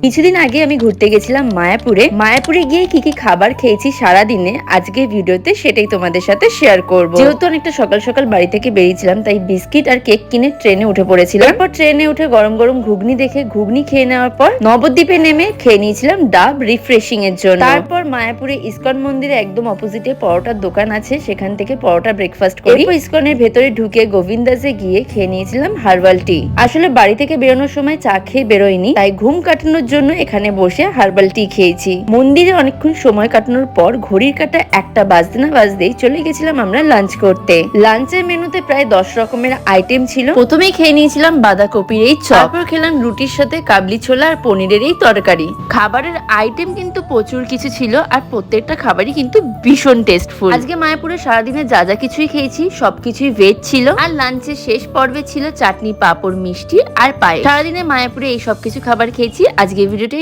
কিছুদিন আগে আমি ঘুরতে গেছিলাম মায়াপুরে গিয়ে কি কি খাবার খেয়েছি সারাদিনে আজকে ভিডিওতে সেটাই তোমাদের সাথে শেয়ার করব। যেহেতু অনেকটা সকাল সকাল বাড়ি থেকে বেরিয়েছিলাম তাই বিস্কিট আর কেক কিনে ট্রেনে উঠে পড়েছিলাম। এরপর ট্রেনে উঠে গরম গরম ঘুগনি দেখে ঘুগনি খেয়ে নেওয়ার পর নবদ্বীপে নেমে খেয়ে নিয়েছিলাম ডাব রিফ্রেশিং এর জন্য। তারপর মায়াপুরে ইসকন মন্দিরে একদম অপোজিটে পরোটার দোকান আছে, সেখান থেকে পরোটা ব্রেকফাস্ট করি। ইসকনের ভেতরে ঢুকে গোবিন্দাসে গিয়ে খেয়ে নিয়েছিলাম হার্বাল টি। আসলে বাড়ি থেকে বেরোনোর সময় চা খেয়ে বেরোয়নি, তাই ঘুম কাটানোর জন্য এখানে বসে হার্বাল টি খেয়েছি। মন্দিরে অনেকক্ষণ সময় কাটানোর পর ঘড়ির কাঁটা 1টা বাজতে না বাজতেই চলে গেছিলাম আমরা লাঞ্চ করতে। লাঞ্চের মেনুতে প্রায় 10 রকমের আইটেম ছিল। প্রথমেই খেয়ে নিয়েছিলাম বাঁধাকপির এই চপ, তারপর খেলাম রুটির সাথে কাবলি ছোলা আর পনিরের এই তরকারি। খাবারের আইটেম কিন্তু প্রচুর কিছু ছিল আর প্রত্যেকটা খাবারই কিন্তু ভীষণ টেস্টফুল। আজকে মায়াপুরে সারাদিনে যা যা কিছুই খেয়েছি সবকিছুই ভেজ ছিল। আর লাঞ্চের শেষ পর্বে ছিল চাটনি, পাঁপড়, মিষ্টি আর পায়েস। সারাদিনে মায়াপুরে এই সবকিছু খাবার খেয়েছি। আজকে ভিডিওটি